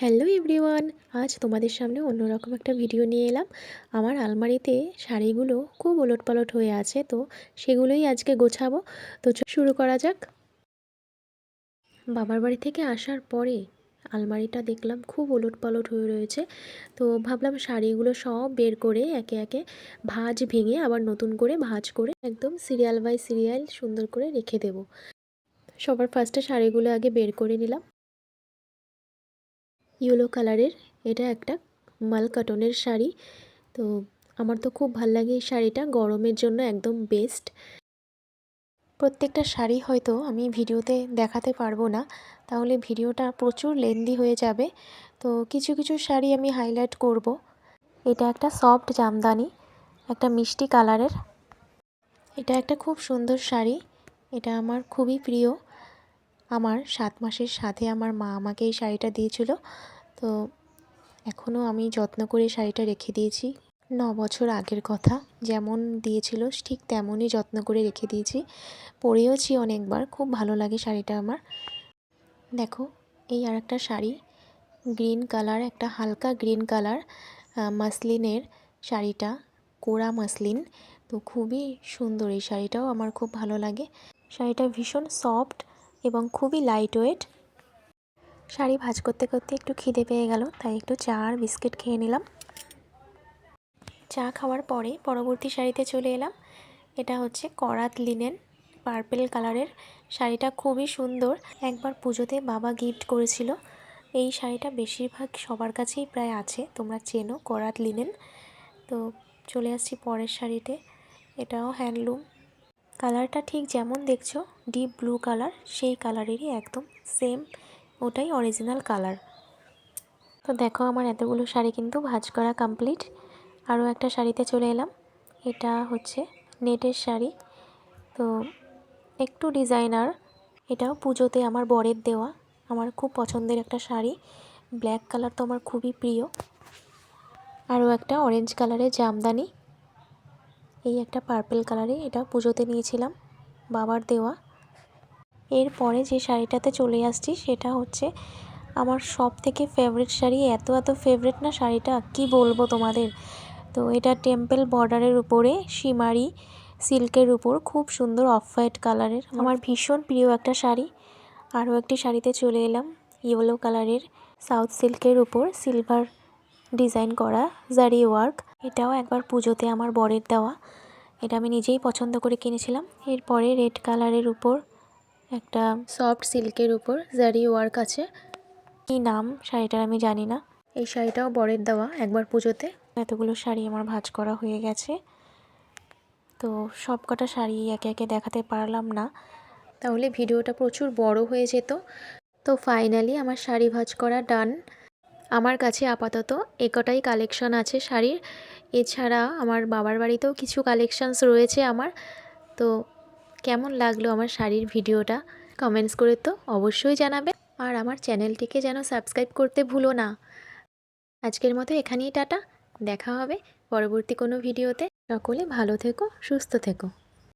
Hello everyone, আজ তোমাদের সামনে অন্যরকম একটা ভিডিও নিয়ে এলাম। আমার আলমারিতে শাড়িগুলো খুব ওলটপালট হয়ে আছে, তো সেগুলোই আজকে গোছাবো। তো শুরু করা যাক। বাবার বাড়ি থেকে আসার পরে আলমারিটা দেখলাম খুব ওলটপালট হয়ে রয়েছে। তো ভাবলাম শাড়িগুলো সব বের করে একে একে ভাঁজ ভেঙে আবার নতুন করে ভাঁজ করে একদম সিরিয়াল বাই সিরিয়াল সুন্দর করে রেখে দেব। সবার ফার্স্টে শাড়িগুলো আগে বের করে নিলাম। ইয়েলো কালারের এটা একটা মাল কটনের শাড়ি। তো আমার তো খুব ভাল লাগে এই শাড়িটা, গরমের জন্য একদম বেস্ট। প্রত্যেকটা শাড়ি হয়তো আমি ভিডিওতে দেখাতে পারবো না, তাহলে ভিডিওটা প্রচুর লেন্দি হয়ে যাবে। তো কিছু কিছু শাড়ি আমি হাইলাইট করব। এটা একটা সফট জামদানি, একটা মিষ্টি কালারের। এটা একটা খুব সুন্দর শাড়ি, এটা আমার খুবই প্রিয়। আমার 7 মাসের সাথে আমার মা আমাকে এই শাড়িটা দিয়েছিল। তো এখনও আমি যত্ন করে শাড়িটা রেখে দিয়েছি। 9 বছর আগের কথা, যেমন দিয়েছিল ঠিক তেমনই যত্ন করে রেখে দিয়েছি। পরেওছি অনেকবার, খুব ভালো লাগে শাড়িটা আমার। দেখো, এই আর একটা শাড়ি, গ্রিন কালার, একটা হালকা গ্রিন কালার মাসলিনের শাড়িটা, কোরা মাসলিন। তো খুবই সুন্দর এই শাড়িটাও আমার খুব ভালো লাগে। শাড়িটা ভীষণ সফট এবং খুবই লাইট ওয়েট। শাড়ি ভাঁজ করতে করতে একটু খিদে পেয়ে গেল, তাই একটু চা আর বিস্কিট খেয়ে নিলাম। চা খাওয়ার পরে পরবর্তী শাড়িতে চলে এলাম। এটা হচ্ছে করাত লিনেন পার্পেল কালারের শাড়িটা, খুবই সুন্দর। একবার পুজোতে বাবা গিফট করেছিল। এই শাড়িটা বেশিরভাগ সবার কাছেই প্রায় আছে, তোমরা চেনো করাত লিনেন। তো চলে আসছি পরের শাড়িতে। এটাও হ্যান্ডলুম, কালারটা ঠিক যেমন দেখছো ডিপ ব্লু কালার, সেই কালারেরই একদম সেম, ওটাই অরিজিনাল কালার। তো দেখো, আমার এতগুলো শাড়ি কিন্তু ভাঁজ করা কমপ্লিট। আরও একটা শাড়িতে চলে এলাম। এটা হচ্ছে নেটের শাড়ি, তো একটু ডিজাইনার। এটাও পুজোতে আমার বরের দেওয়া, আমার খুব পছন্দের একটা শাড়ি। ব্ল্যাক কালার তো আমার খুবই প্রিয়। আরও একটা অরেঞ্জ কালারের জামদানি, এই একটা পার্পল কালারে, এটা পুজোতে নিয়েছিলাম, বাবার দেওয়া। এরপরে যে শাড়িটাতে চলে আসছি সেটা হচ্ছে আমার সব থেকে ফেভারিট শাড়ি। এত ফেভারিট না শাড়িটা, কি বলবো তোমাদের। তো এটা টেম্পল বর্ডারের উপরে শিমারি সিল্কের উপর, খুব সুন্দর অফ হোয়াইট কালারের, আমার ভীষণ প্রিয় একটা শাড়ি। আরও একটি শাড়িতে চলে এলাম, ইয়েলো কালারের সাউথ সিল্কের উপর সিলভার ডিজাইন করা জারি ওয়ার্ক। এটাও একবার পুজোতে আমার বরের দেওয়া, এটা আমি নিজেই পছন্দ করে কিনেছিলাম। এরপরে রেড কালারের উপর একটা সফট সিল্কের উপর জারি ওয়ার্ক আছে, কী নাম শাড়িটার আমি জানি না। এই শাড়িটাও বরের দেওয়া একবার পুজোতে। এতগুলো শাড়ি আমার ভাঁজ করা হয়ে গেছে। তো সব কটা শাড়ি একে একে দেখাতে পারলাম না, তাহলে ভিডিওটা প্রচুর বড় হয়ে যেত। তো ফাইনালি আমার শাড়ি ভাঁজ করা ডান। আমার কাছে আপাতত কটাই কালেকশন আছে শাড়ির, এছাড়া আমার বাবার বাড়িতেও কিছু কালেকশানস রয়েছে আমার। তো কেমন লাগলো আমার শাড়ির ভিডিওটা কমেন্টস করে তো অবশ্যই জানাবে, আর আমার চ্যানেলটিকে যেন সাবস্ক্রাইব করতে ভুলো না। আজকের মতো এখানেই টাটা, দেখা হবে পরবর্তী কোনো ভিডিওতে। সকলে ভালো থেকো, সুস্থ থেকো।